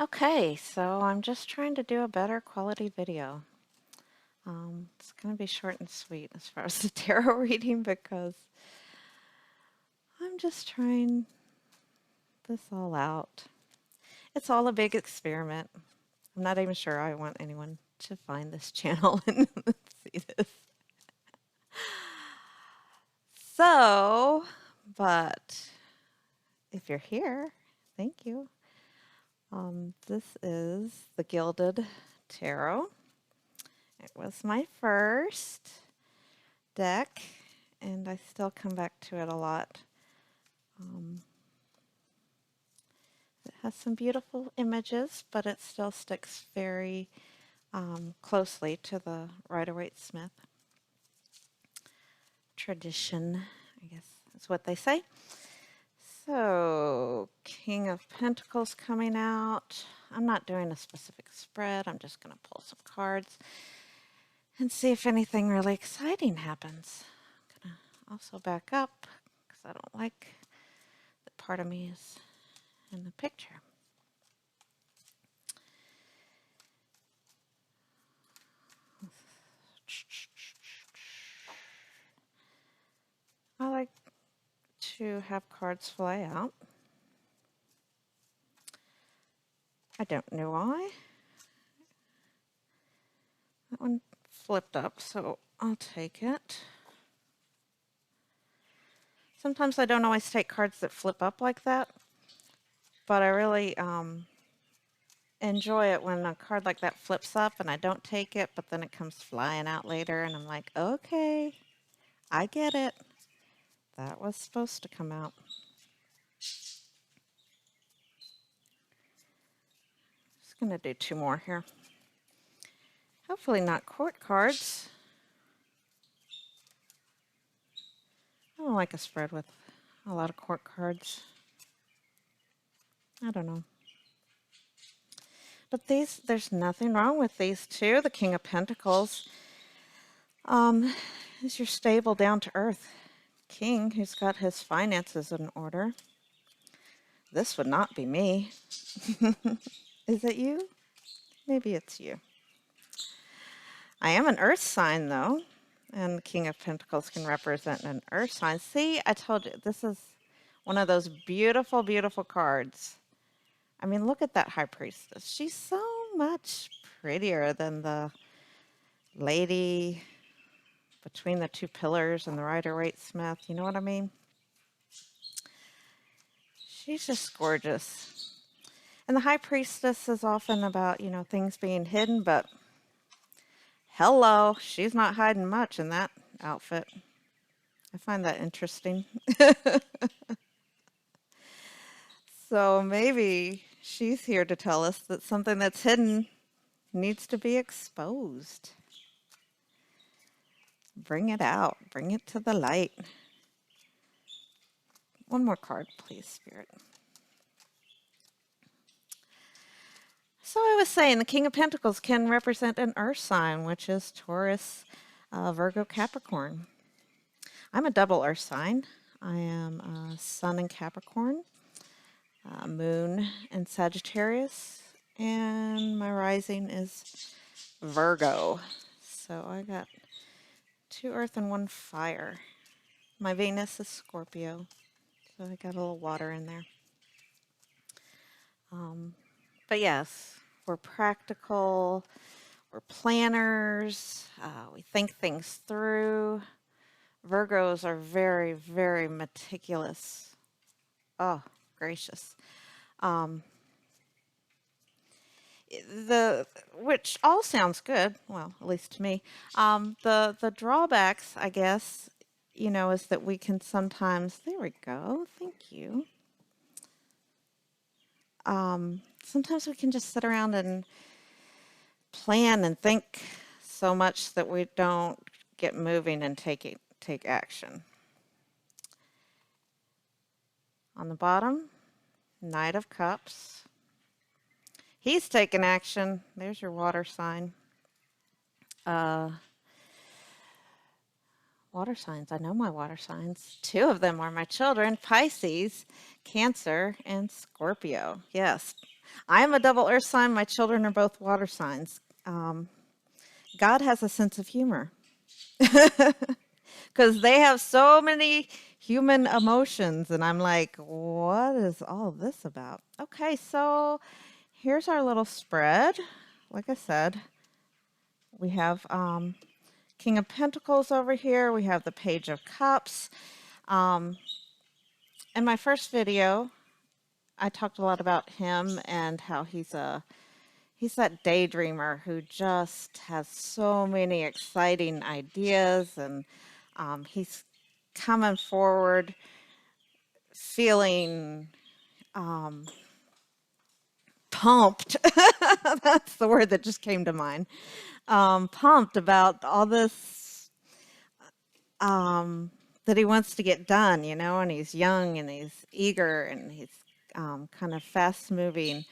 Okay, so I'm just trying to do a better quality video. It's going to be short and sweet as far as the tarot reading because I'm just trying this all out. It's all a big experiment. I'm not even sure I want anyone to find this channel and see this. So, but if you're here, thank you. This is the Gilded Tarot. It was my first deck, and I still come back to it a lot. It has some beautiful images, but it still sticks very closely to the Rider-Waite-Smith tradition, I guess is what they say. So, King of Pentacles coming out. I'm not doing a specific spread. I'm just going to pull some cards and see if anything really exciting happens. I'm going to also back up because I don't like that part of me is in the picture. I like to have cards fly out. I don't know why. That one flipped up, so I'll take it. Sometimes I don't always take cards that flip up like that, but I really enjoy it when a card like that flips up and I don't take it, but then it comes flying out later and I'm like, okay, I get it. That was supposed to come out. Just going to do two more here. Hopefully not court cards. I don't like a spread with a lot of court cards. I don't know. But these, there's nothing wrong with these two. The King of Pentacles is your stable, down-to-earth king who's got his finances in order. This would not be me. Is it you? Maybe it's you. I am an earth sign, though, and the King of Pentacles can represent an earth sign. See, I told you, this is one of those beautiful, beautiful cards. I mean, look at that High Priestess. She's so much prettier than the lady between the two pillars and the Rider-Waite-Smith. You know what I mean? She's just gorgeous. And the High Priestess is often about, you know, things being hidden, but hello, she's not hiding much in that outfit. I find that interesting. So maybe she's here to tell us that something that's hidden needs to be exposed. Bring it out. Bring it to the light. One more card, please, Spirit. So I was saying the King of Pentacles can represent an earth sign, which is Taurus, Virgo, Capricorn. I'm a double earth sign. I am Sun in Capricorn, Moon in Sagittarius, and my rising is Virgo. So I got 2 earth and 1 fire. My Venus is Scorpio, so I got a little water in there. But yes, we're practical, we're planners, we think things through. Virgos are very, very meticulous. Oh, gracious. Which all sounds good, well, at least to me. The drawbacks, I guess, you know, is that we can sometimes, there we go, thank you. Sometimes we can just sit around and plan and think so much that we don't get moving and take action. On the bottom, Knight of Cups. He's taking action. There's your water sign. Water signs. I know my water signs. 2 of them are my children, Pisces, Cancer, and Scorpio. Yes, I am a double earth sign. My children are both water signs. God has a sense of humor because they have so many human emotions. And I'm like, what is all this about? Okay, so here's our little spread. Like I said, we have King of Pentacles over here. We have the Page of Cups. Um, in my first video, I talked a lot about him and how he's that daydreamer who just has so many exciting ideas, and he's coming forward feeling um, pumped. That's the word that just came to mind. Pumped about all this that he wants to get done, and he's young and he's eager and he's kind of fast moving.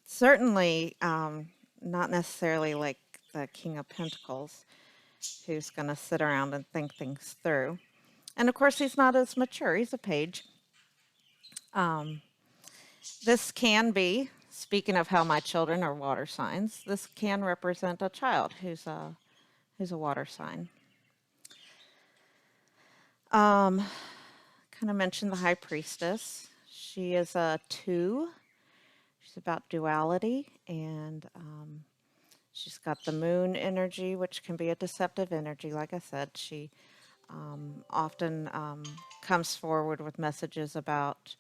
Certainly not necessarily like the King of Pentacles, who's going to sit around and think things through. And of course, he's not as mature. He's a page. This can be, speaking of how my children are water signs, this can represent a child who's a water sign. Kind of mentioned the High Priestess. She is a 2. She's about duality, and she's got the moon energy, which can be a deceptive energy. Like I said, she often comes forward with messages about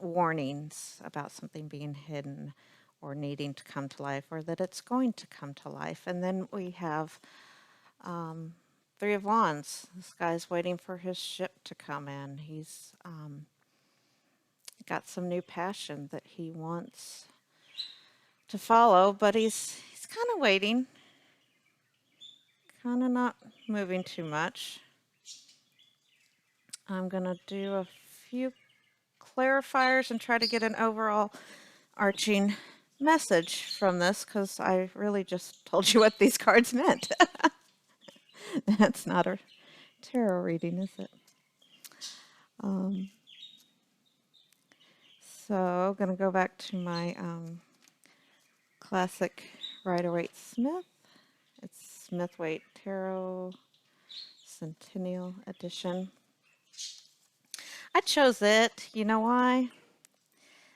warnings about something being hidden or needing to come to life, or that it's going to come to life. And then we have 3 of Wands. This guy's waiting for his ship to come in. He's got some new passion that he wants to follow, but he's kind of waiting, kind of not moving too much. I'm going to do a few clarifiers and try to get an overall arching message from this, because I really just told you what these cards meant. That's not a tarot reading, is it? So I'm going to go back to my classic Rider-Waite-Smith. It's Smith-Waite Tarot Centennial Edition. I chose it. You know why?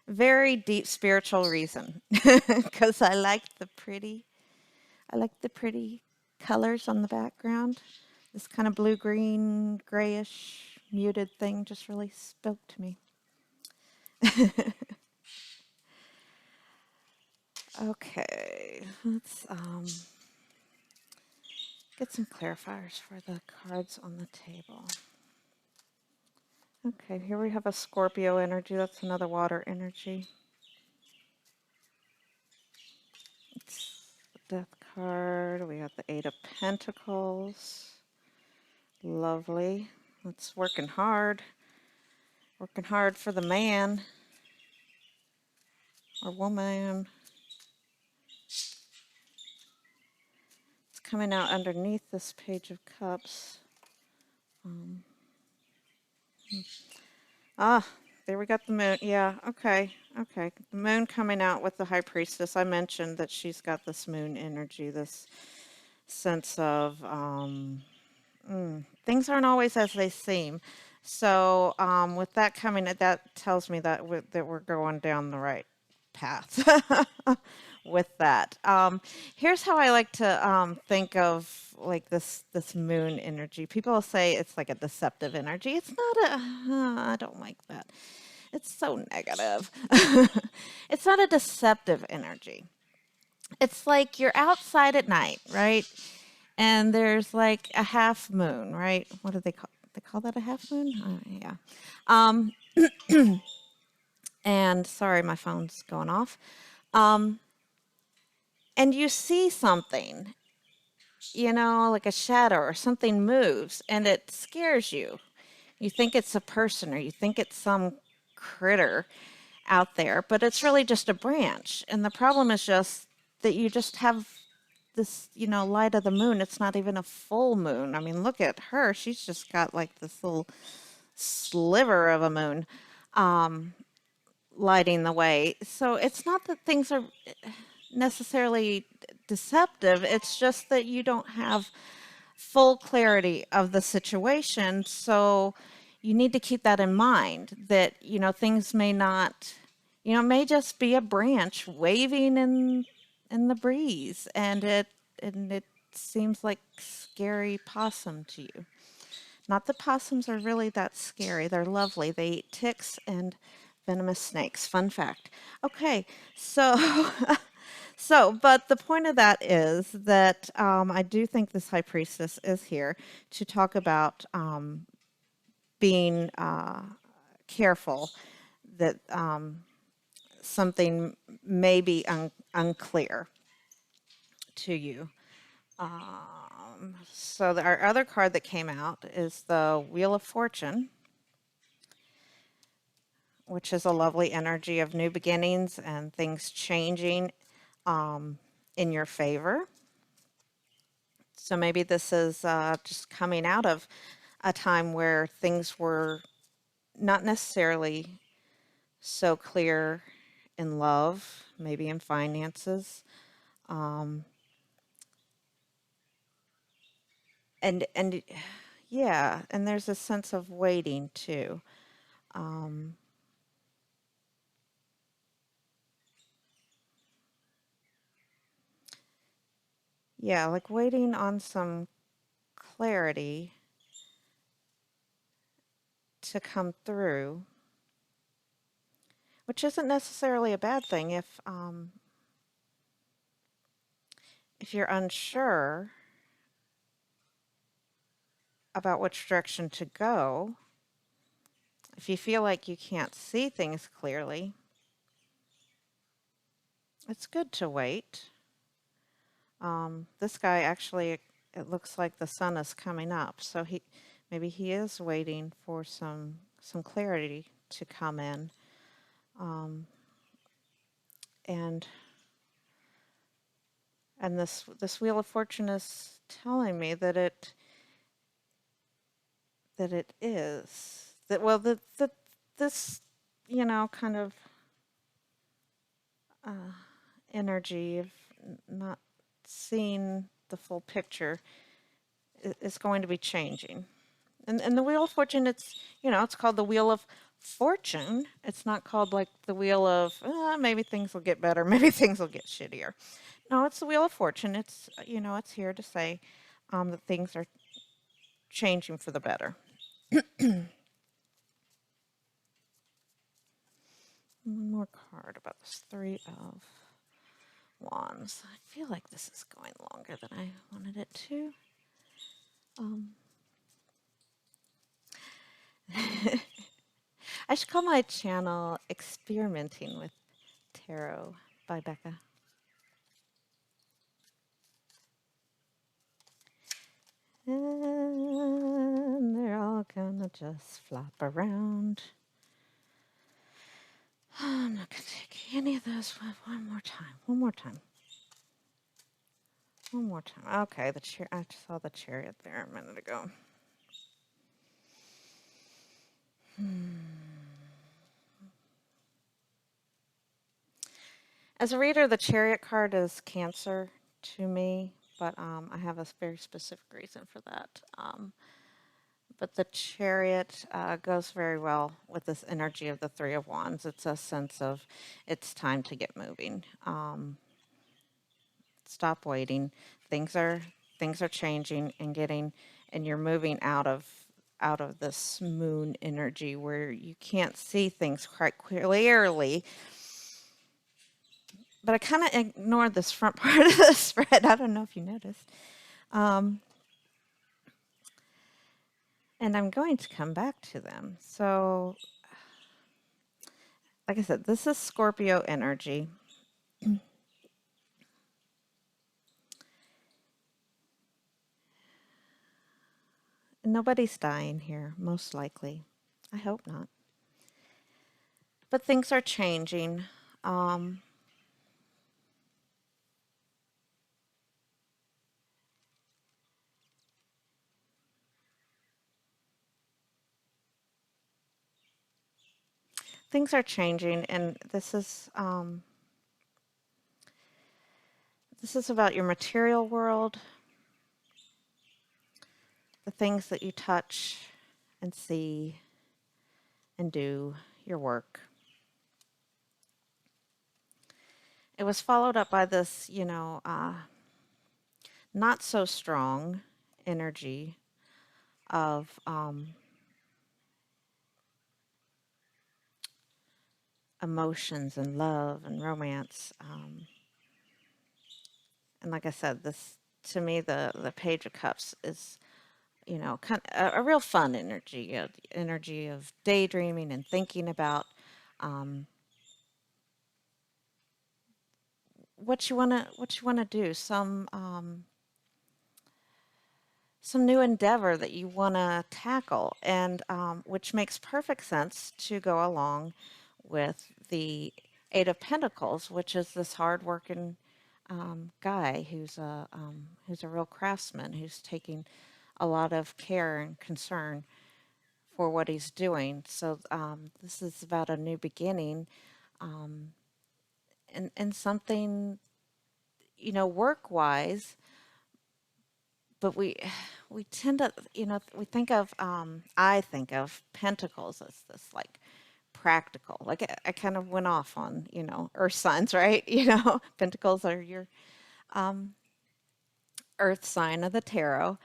Very deep spiritual reason. Because I like the pretty colors on the background. This kind of blue-green, grayish, muted thing just really spoke to me. Okay, let's get some clarifiers for the cards on the table. Okay, here we have a Scorpio energy. That's another water energy. It's the Death card. We have the 8 of Pentacles. Lovely. It's working hard. Working hard for the man or woman. It's coming out underneath this Page of Cups. There we got the moon. Yeah, okay. The moon coming out with the High Priestess. I mentioned that she's got this moon energy, this sense of things aren't always as they seem. So with that coming, that tells me that we're going down the right path with that. Here's how I like to think of like this moon energy. People say it's like a deceptive energy. It's not I don't like that. It's so negative. It's not a deceptive energy. It's like you're outside at night, right? And there's like a half moon, right? What do they call? They call that a half moon? Yeah. And sorry, my phone's going off. And you see something, like a shadow or something moves, and it scares you. You think it's a person or you think it's some critter out there, but it's really just a branch. And the problem is just that you just have this, light of the moon. It's not even a full moon. I mean, look at her. She's just got like this little sliver of a moon. lighting the way. So it's not that things are necessarily deceptive, it's just that you don't have full clarity of the situation. So you need to keep that in mind that, things may not, it may just be a branch waving in the breeze and it seems like scary possum to you. Not that possums are really that scary. They're lovely. They eat ticks and venomous snakes. Fun fact. Okay, so but the point of that is that I do think this high priestess is here to talk about being careful that something may be unclear to you. So our other card that came out is the Wheel of Fortune, which is a lovely energy of new beginnings and things changing in your favor. So maybe this is just coming out of a time where things were not necessarily so clear in love, maybe in finances, um, and yeah, and there's a sense of waiting too. Um, yeah, like waiting on some clarity to come through, which isn't necessarily a bad thing if you're unsure about which direction to go. If you feel like you can't see things clearly, it's good to wait. This guy actually, it looks like the sun is coming up, so maybe he is waiting for some clarity to come in, um, and and this Wheel of Fortune is telling me that it is that well that this kind of uh, energy of not seeing the full picture is going to be changing. And the Wheel of Fortune, it's called the Wheel of Fortune. It's not called like the Wheel of maybe things will get better, maybe things will get shittier. No, it's the Wheel of Fortune. It's here to say that things are changing for the better. One more card about this Three of Wands. I feel like this is going longer than I wanted it to. I should call my channel Experimenting with Tarot by Becca. And they're all gonna just flop around. I'm not gonna take any of those. One more time. One more time. One more time. Okay, I saw the chariot there a minute ago. As a reader, the chariot card is Cancer to me, but I have a very specific reason for that. But the chariot goes very well with this energy of the Three of Wands. It's a sense of it's time to get moving. Stop waiting. Things are changing and you're moving out of this moon energy where you can't see things quite clearly. But I kind of ignored this front part of the spread. I don't know if you noticed. And I'm going to come back to them. So, like I said, this is Scorpio energy. Nobody's dying here, most likely. I hope not. But things are changing. things are changing, and this is about your material world, the things that you touch and see and do, your work. It was followed up by this, not so strong energy of emotions and love and romance. And like I said, this to me, the Page of Cups is, kind of a real fun energy, energy of daydreaming and thinking about um, what you wanna do, some new endeavor that you want to tackle, and which makes perfect sense to go along with the Eight of Pentacles, which is this hardworking guy who's a real craftsman, who's taking a lot of care and concern for what he's doing. So this is about a new beginning, um, and something, work wise. But we tend to, we think of, I think of pentacles as this like practical. Like I kind of went off on, earth signs, right? Pentacles are your um, earth sign of the tarot.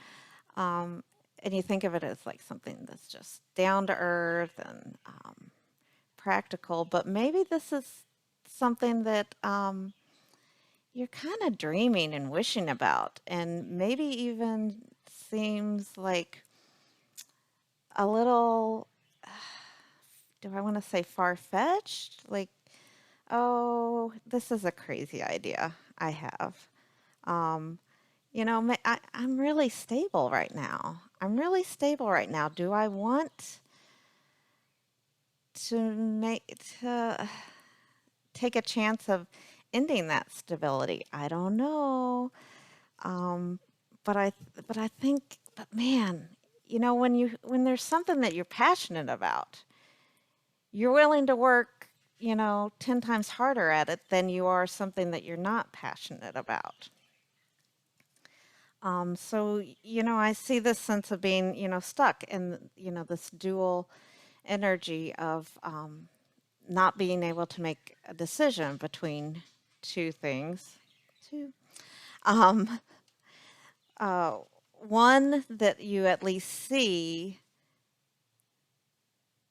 Um, and you think of it as like something that's just down to earth and practical. But maybe this is something that you're kind of dreaming and wishing about, and maybe even seems like a little, do I want to say far-fetched? Like, oh, this is a crazy idea I have. Um, I'm really stable right now. I'm really stable right now. Do I want to take a chance of ending that stability? I don't know. Um, but I but I think, but man, when there's something that you're passionate about, you're willing to work, 10 times harder at it than you are something that you're not passionate about. So, I see this sense of being, stuck in, this dual energy of not being able to make a decision between two things. Two. Um, uh, One that you at least see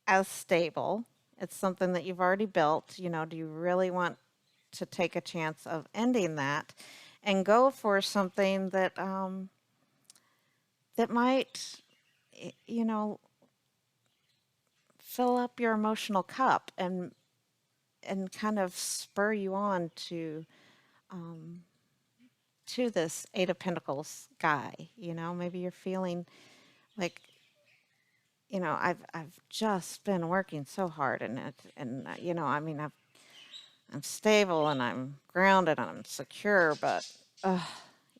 as stable. It's something that you've already built. Do you really want to take a chance of ending that and go for something that might, you know, fill up your emotional cup and kind of spur you on um, to this Eight of Pentacles guy. Maybe you're feeling like, I've just been working so hard, and I mean, I'm stable and I'm grounded and I'm secure, but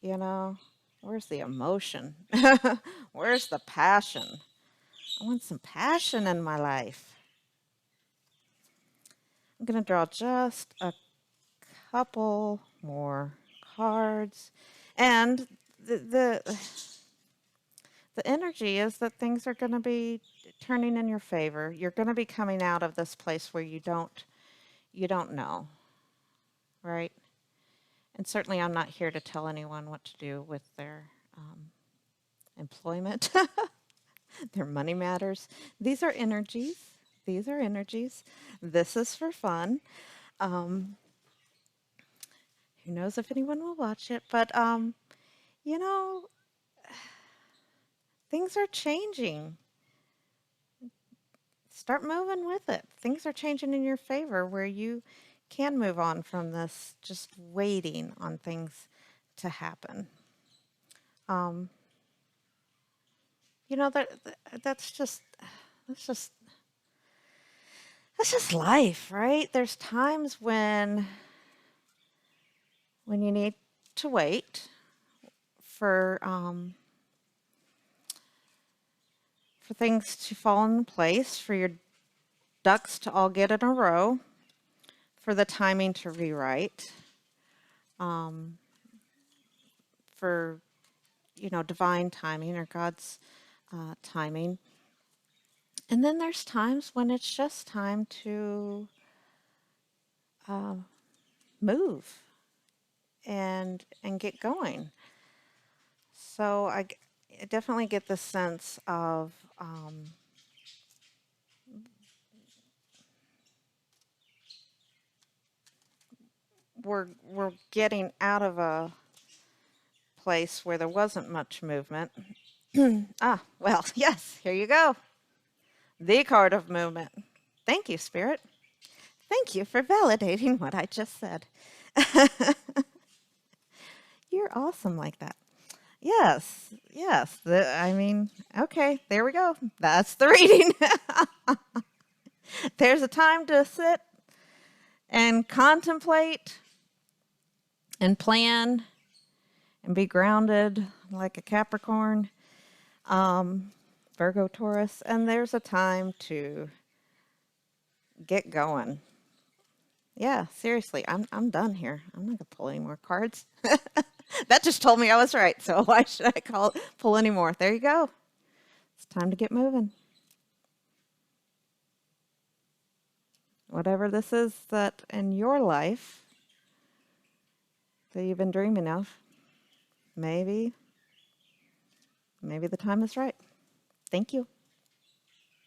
you know, where's the emotion? Where's the passion? I want some passion in my life. I'm gonna draw just a couple more cards, and the the energy is that things are going to be turning in your favor. You're going to be coming out of this place where you don't know, right? And certainly, I'm not here to tell anyone what to do with their employment, their money matters. These are energies. These are energies. This is for fun. Um, who knows if anyone will watch it? But you know, things are changing. Start moving with it. Things are changing in your favor where you can move on from this just waiting on things to happen. Um, that's that's just that's just life, right? There's times when you need to wait for things to fall into place, for your ducks to all get in a row for the timing to rewrite, for, divine timing or God's timing. And then there's times when it's just time to move and get going. So I definitely get the sense of we're getting out of a place where there wasn't much movement. Well, yes, here you go. The card of movement. Thank you, Spirit. Thank you for validating what I just said. You're awesome like that. Yes, yes. Okay, there we go. That's the reading. There's a time to sit and contemplate and plan and be grounded like a Capricorn, Virgo, Taurus, and there's a time to get going. Yeah, seriously, I'm done here. I'm not gonna pull any more cards. That just told me I was right, so why should I pull any more? There you go. It's time to get moving. Whatever this is that in your life that you've been dreaming of, maybe the time is right. Thank you.